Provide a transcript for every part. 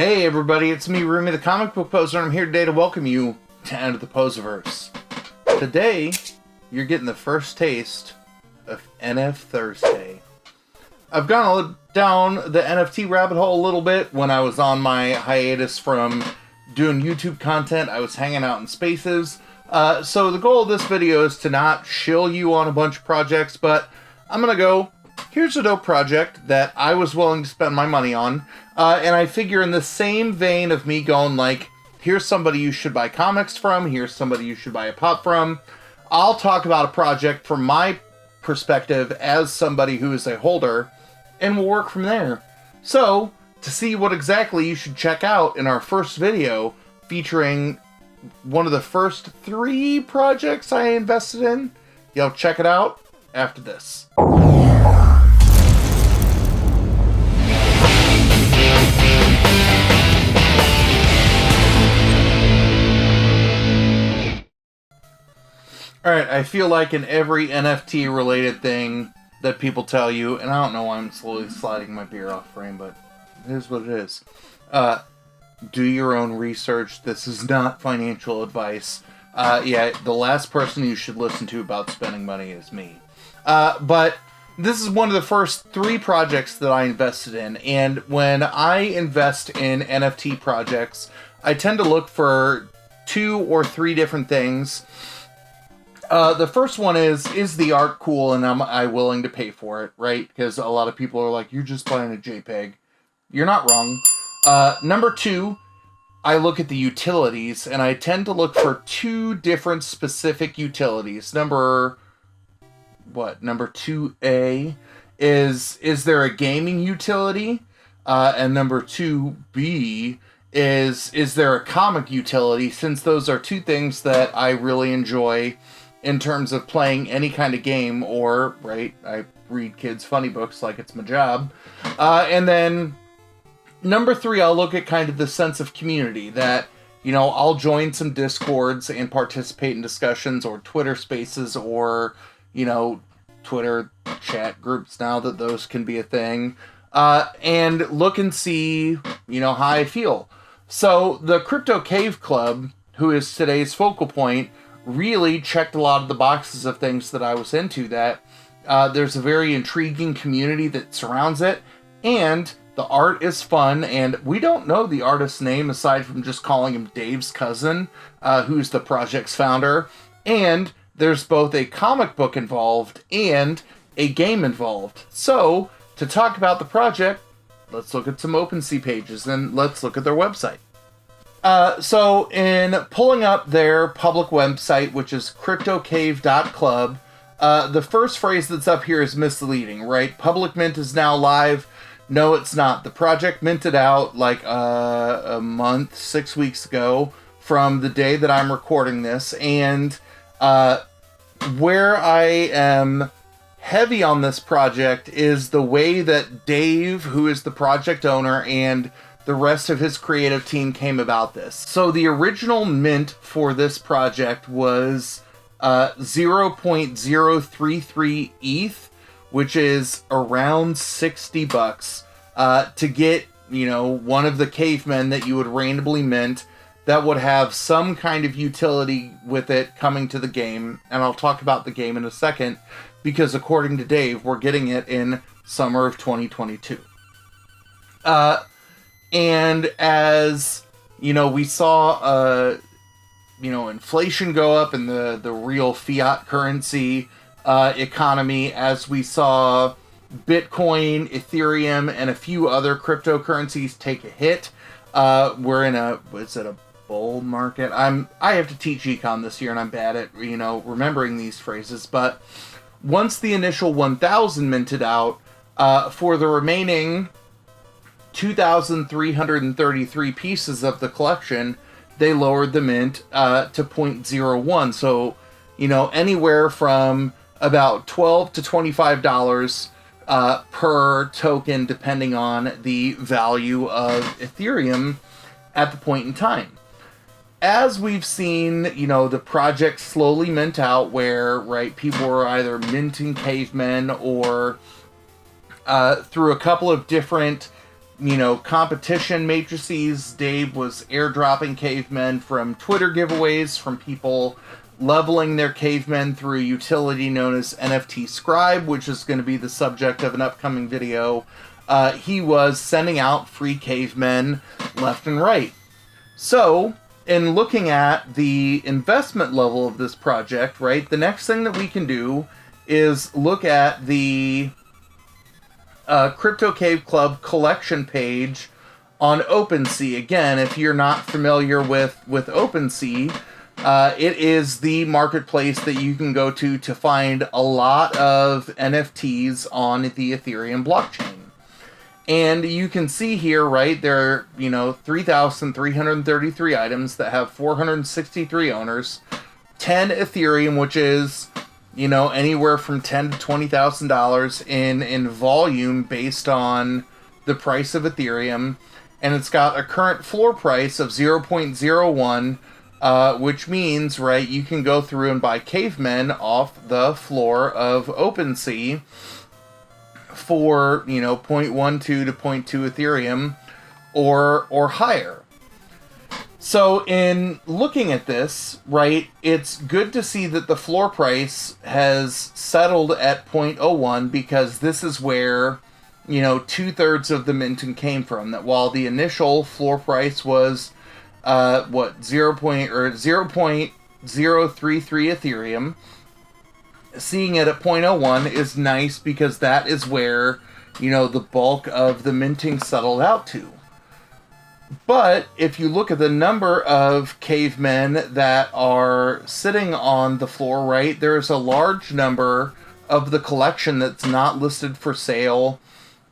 Hey everybody, it's me, Rumi the Comic Book Poser, and I'm here today to welcome you to Enter the Poserverse. Today, you're getting the first taste of NFThursday. I've gone down the NFT rabbit hole a little bit when I was on my hiatus from doing YouTube content. I was hanging out in spaces. So the goal of this video is to not shill you on a bunch of projects, but I'm gonna go, here's a dope project that I was willing to spend my money on. And I figure in the same vein of me going like, here's somebody you should buy comics from, here's somebody you should buy a pop from, I'll talk about a project from my perspective as somebody who is a holder, and we'll work from there. So, to see what exactly you should check out in our first video, featuring one of the first 3 projects I invested in, you'll check it out after this. Alright, I feel like in every NFT related thing that people tell you, and I don't know why I'm slowly sliding my beer off frame, but it is what it is. Do your own research. This is not financial advice. Yeah, the last person you should listen to about spending money is me. But this is one of the first 3 projects that I invested in, and when I invest in NFT projects, I tend to look for 2 or 3 different things. The first one is the art cool, and am I willing to pay for it, right? Because a lot of people are like, you're just buying a JPEG. You're not wrong. Number 2, I look at the utilities, and I tend to look for 2 different specific utilities. Number 2A is there a gaming utility? And number 2B is there a comic utility, since those are 2 things that I really enjoy in terms of playing any kind of game, or, right, I read kids' funny books like it's my job. And then number 3, I'll look at kind of the sense of community that, you know, I'll join some Discords and participate in discussions or Twitter spaces or, you know, Twitter chat groups now that those can be a thing, and look and see, you know, how I feel. So the Crypto Cave Club, who is today's focal point, really checked a lot of the boxes of things that I was into, that there's a very intriguing community that surrounds it, and the art is fun, and we don't know the artist's name aside from just calling him Dave's cousin, who's the project's founder, and there's both a comic book involved and a game involved. So, to talk about the project, let's look at some OpenSea pages, and let's look at their website. So in pulling up their public website, which is cryptocave.club, the first phrase that's up here is misleading, right? Public mint is now live. No, it's not. The project minted out like a month, 6 weeks ago from the day that I'm recording this, and where I am heavy on this project is the way that Dave, who is the project owner, and the rest of his creative team came about this. So the original mint for this project was 0.033 ETH, which is around $60, to get, you know, one of the cavemen that you would randomly mint that would have some kind of utility with it coming to the game. And I'll talk about the game in a second, because according to Dave, we're getting it in summer of 2022. And as, you know, we saw, you know, inflation go up in the real fiat currency economy, as we saw Bitcoin, Ethereum, and a few other cryptocurrencies take a hit. We're in a bull market? I have to teach econ this year, and I'm bad at, you know, remembering these phrases, but once the initial 1,000 minted out, for the remaining 2,333 pieces of the collection, they lowered the mint to 0.01. So, you know, anywhere from about $12 to $25 per token, depending on the value of Ethereum at the point in time. As we've seen, you know, the project slowly mint out, where, right, people were either minting cavemen or through a couple of different competition matrices. Dave was airdropping cavemen from Twitter giveaways, from people leveling their cavemen through a utility known as NFTscribe, which is going to be the subject of an upcoming video. He was sending out free cavemen left and right. So, in looking at the investment level of this project, right, the next thing that we can do is look at the Crypto Cave Club collection page on OpenSea. Again, if you're not familiar with OpenSea, it is the marketplace that you can go to find a lot of NFTs on the Ethereum blockchain. And you can see here, right, there are, 3,333 items that have 463 owners, 10 Ethereum, which is, anywhere from $10,000 to $20,000 in volume based on the price of Ethereum. And it's got a current floor price of 0.01, which means, right, you can go through and buy cavemen off the floor of OpenSea for, 0.12 to 0.2 Ethereum or higher. So in looking at this, right, it's good to see that the floor price has settled at 0.01, because this is where, 2/3 of the minting came from. That while the initial floor price was 0.033 Ethereum, seeing it at 0.01 is nice, because that is where, the bulk of the minting settled out to. But if you look at the number of cavemen that are sitting on the floor, right, there's a large number of the collection that's not listed for sale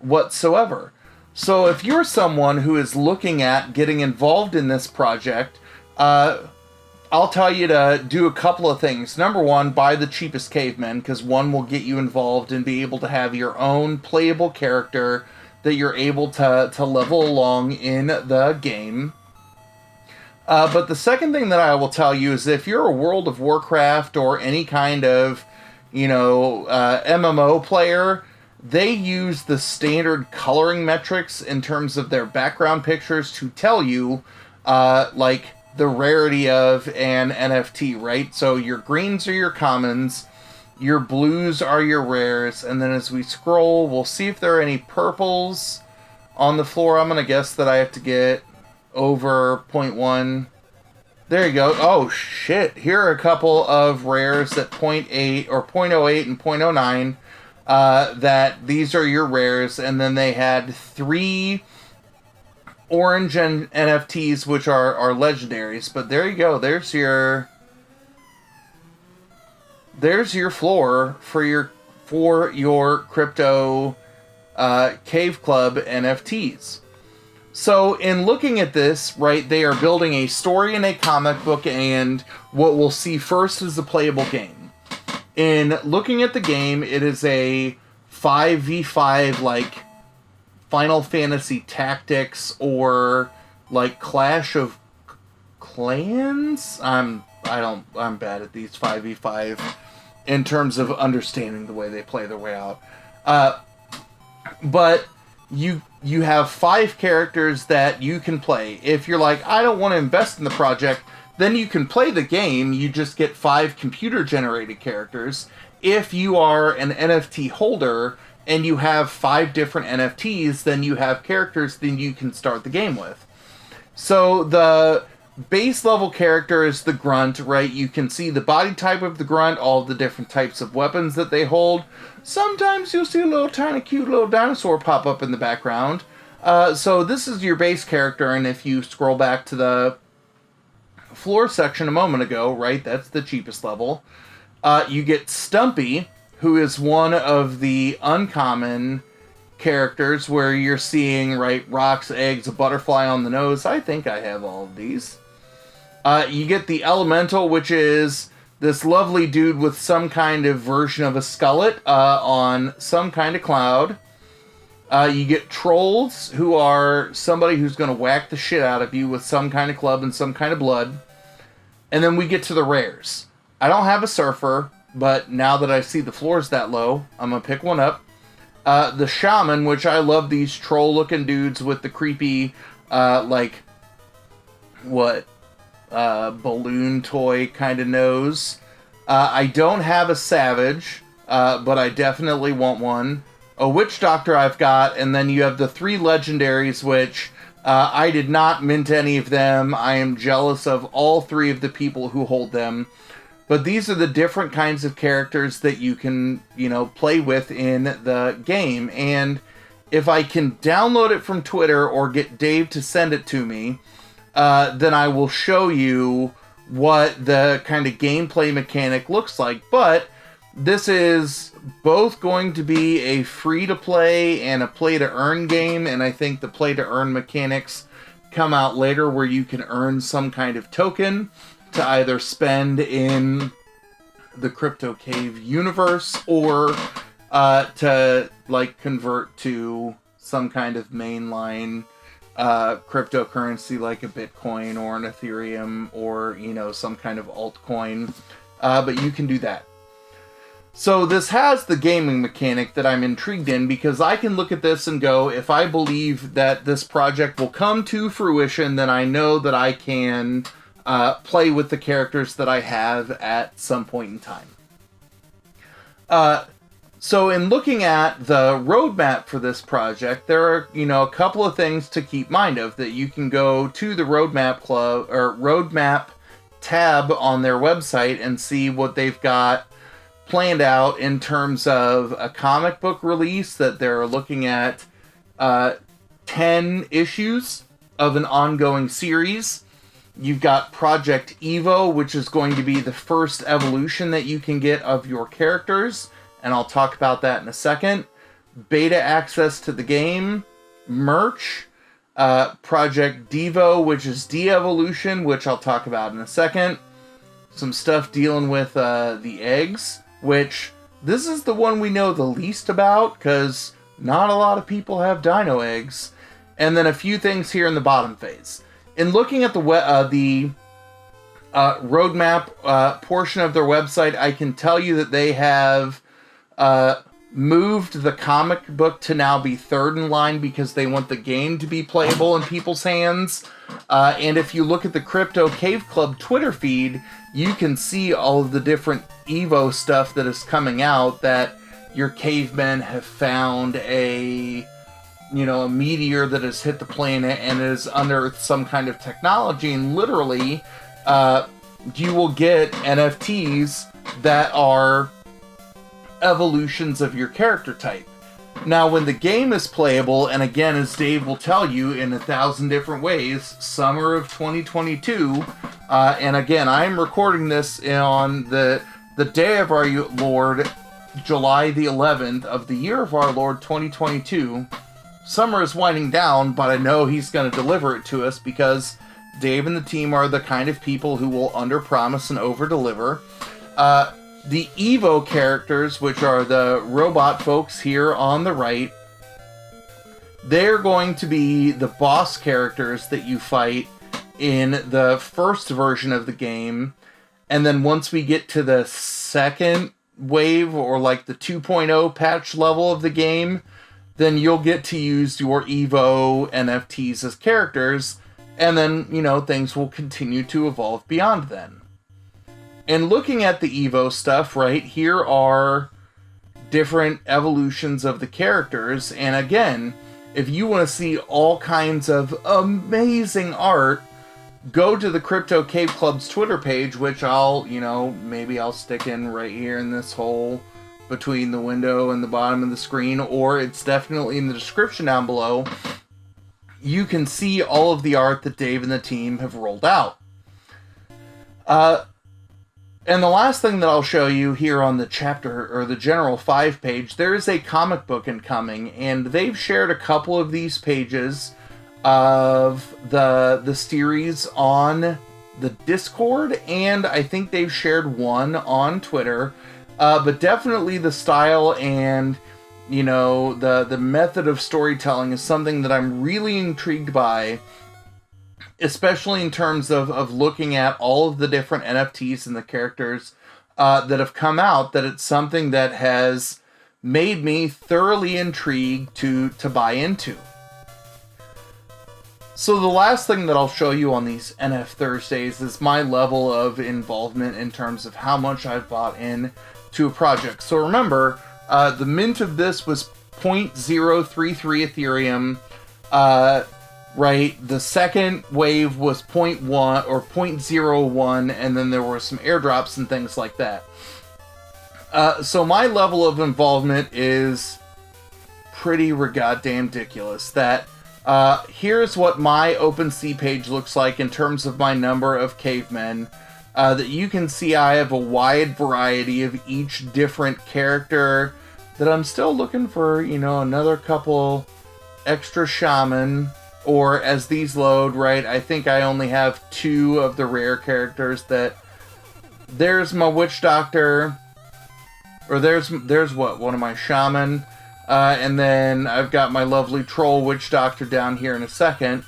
whatsoever. So if you're someone who is looking at getting involved in this project, I'll tell you to do a couple of things. Number one, buy the cheapest cavemen, because one will get you involved and be able to have your own playable character that you're able to level along in the game. But the second thing that I will tell you is, if you're a World of Warcraft or any kind of, MMO player, they use the standard coloring metrics in terms of their background pictures to tell you, the rarity of an NFT, right? So your greens are your commons, your blues are your rares, and then as we scroll, we'll see if there are any purples on the floor. I'm going to guess that I have to get over 0.1. There you go. Oh, shit. Here are a couple of rares at 0.8 or 0.08 and 0.09, that these are your rares, and then they had 3 orange and NFTs, which are legendaries. But there you go. There's your floor for your crypto Cave Club NFTs. So in looking at this, right, they are building a story in a comic book, and what we'll see first is the playable game. In looking at the game, it is a 5v5 like Final Fantasy Tactics or like Clash of Clans. I'm bad at these 5v5 in terms of understanding the way they play their way out. But you have 5 characters that you can play. If you're like, I don't want to invest in the project, then you can play the game. You just get 5 computer-generated characters. If you are an NFT holder and you have 5 different NFTs, then you have characters that you can start the game with. So the base level character is the grunt, right? You can see the body type of the grunt, all the different types of weapons that they hold. Sometimes you'll see a little tiny cute little dinosaur pop up in the background. So this is your base character, and if you scroll back to the floor section a moment ago, right, that's the cheapest level. You get Stumpy, who is one of the uncommon characters where you're seeing, right, rocks, eggs, a butterfly on the nose. I think I have all of these. You get the Elemental, which is this lovely dude with some kind of version of a skullet on some kind of cloud. You get Trolls, who are somebody who's going to whack the shit out of you with some kind of club and some kind of blood. And then we get to the rares. I don't have a Surfer, but now that I see the floor's that low, I'm going to pick one up. the Shaman, which I love these troll-looking dudes with the creepy, balloon toy kind of nose. I don't have a Savage, but I definitely want one. A Witch Doctor I've got, and then you have the 3 legendaries, which I did not mint any of them. I am jealous of all 3 of the people who hold them. But these are the different kinds of characters that you can, play with in the game. And if I can download it from Twitter or get Dave to send it to me, then I will show you what the kind of gameplay mechanic looks like. But this is both going to be a free-to-play and a play-to-earn game, and I think the play-to-earn mechanics come out later where you can earn some kind of token to either spend in the Crypto Cave universe or to convert to some kind of mainline cryptocurrency like a Bitcoin or an Ethereum or, some kind of altcoin. But you can do that. So this has the gaming mechanic that I'm intrigued in, because I can look at this and go, if I believe that this project will come to fruition, then I know that I can play with the characters that I have at some point in time. So in looking at the roadmap for this project, there are, a couple of things to keep mind of. That you can go to the roadmap tab on their website and see what they've got planned out in terms of a comic book release, that they're looking at 10 issues of an ongoing series. You've got Project Evo, which is going to be the first evolution that you can get of your characters, and I'll talk about that in a second. Beta access to the game, merch, Project Devo, which is de-evolution, which I'll talk about in a second. Some stuff dealing with the eggs, which this is the one we know the least about, because not a lot of people have dino eggs. And then a few things here in the bottom phase. In looking at the roadmap portion of their website, I can tell you that they have moved the comic book to now be third in line because they want the game to be playable in people's hands. And if you look at the Crypto Cave Club Twitter feed, you can see all of the different Evo stuff that is coming out, that your cavemen have found a meteor that has hit the planet and is unearthed some kind of technology, and literally you will get NFTs that are evolutions of your character type. Now, when the game is playable, and again, as Dave will tell you in 1,000 different ways, summer of 2022, and again, I'm recording this on the day of our Lord, July the 11th of the year of our Lord 2022. Summer is winding down, but I know he's going to deliver it to us, because Dave and the team are the kind of people who will under-promise and over-deliver. The Evo characters, which are the robot folks here on the right, they're going to be the boss characters that you fight in the first version of the game. And then once we get to the second wave, or like the 2.0 patch level of the game, then you'll get to use your Evo NFTs as characters, and then, things will continue to evolve beyond then. And looking at the Evo stuff, right, here are different evolutions of the characters, and again, if you want to see all kinds of amazing art, go to the Crypto Cave Club's Twitter page, which I'll, maybe I'll stick in right here in this hole between the window and the bottom of the screen, or it's definitely in the description down below. You can see all of the art that Dave and the team have rolled out. And the last thing that I'll show you here on the chapter, or the general 5 page, there is a comic book incoming, and they've shared a couple of these pages of the series on the Discord, and I think they've shared one on Twitter. But definitely the style and, the method of storytelling is something that I'm really intrigued by, especially in terms of looking at all of the different NFTs and the characters that have come out, that it's something that has made me thoroughly intrigued to buy into. So the last thing that I'll show you on these NF Thursdays is my level of involvement in terms of how much I've bought in to a project. So remember, the mint of this was 0.033 Ethereum, right? The second wave was 0.1 or 0.01, and then there were some airdrops and things like that. So my level of involvement is pretty goddamn ridiculous. That here's what my OpenSea page looks like in terms of my number of cavemen. That you can see I have a wide variety of each different character. That I'm still looking for, you know, another couple extra shaman. Or as these load, right, I think I only have 2 of the rare characters. That there's my witch doctor. Or there's what? One of my shaman. And then I've got my lovely troll witch doctor down here in a second.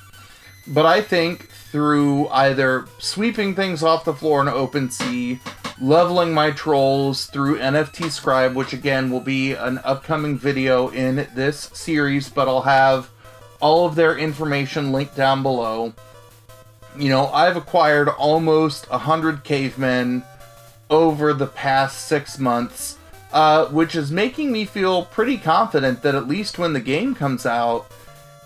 But I think through either sweeping things off the floor in OpenSea, leveling my trolls through NFTscribe, which again will be an upcoming video in this series, but I'll have all of their information linked down below. You know, I've acquired almost 100 cavemen over the past 6 months. Which is making me feel pretty confident that at least when the game comes out,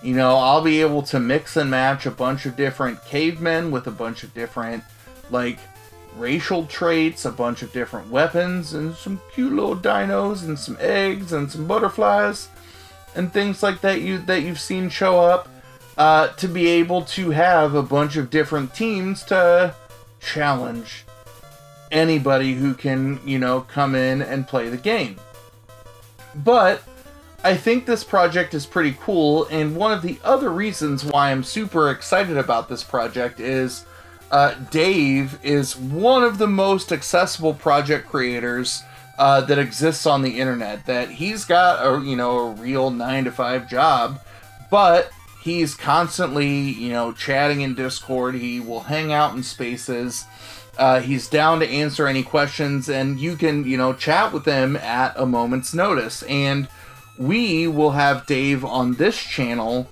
you know, I'll be able to mix and match a bunch of different cavemen with a bunch of different, like, racial traits, a bunch of different weapons, and some cute little dinos, and some eggs, and some butterflies, and things like that you've seen show up, to be able to have a bunch of different teams to challenge anybody who can, you know, come in and play the game. But I think this project is pretty cool, and one of the other reasons why I'm super excited about this project is Dave is one of the most accessible project creators that exists on the internet. That he's got a, you know, a real 9-to-5 job, but he's constantly, you know, chatting in Discord. He will hang out in spaces. He's down to answer any questions, and you can, you know, chat with him at a moment's notice. And we will have Dave on this channel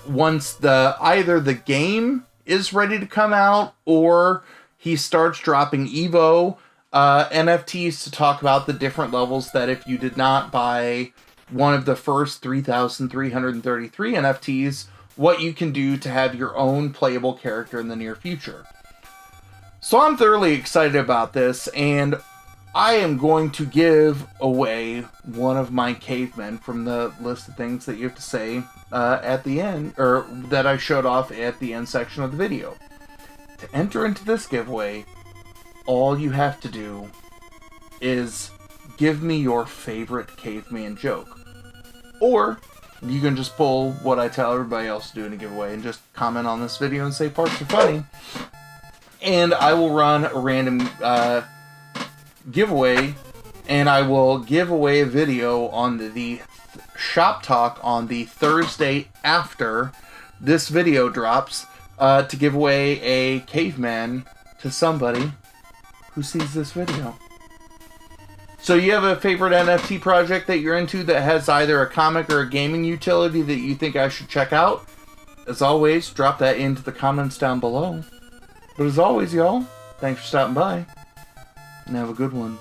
once either the game is ready to come out, or he starts dropping Evo NFTs to talk about the different levels that if you did not buy one of the first 3,333 NFTs, what you can do to have your own playable character in the near future. So I'm thoroughly excited about this, and I am going to give away one of my cavemen from the list of things that you have to say at the end, or that I showed off at the end section of the video. To enter into this giveaway, all you have to do is give me your favorite caveman joke. Or you can just pull what I tell everybody else to do in a giveaway and just comment on this video and say parts are funny. And I will run a random giveaway, and I will give away a video on the shop talk on the Thursday after this video drops to give away a caveman to somebody who sees this video. So you have a favorite NFT project that you're into that has either a comic or a gaming utility that you think I should check out? As always, drop that into the comments down below. But as always, y'all, thanks for stopping by, and have a good one.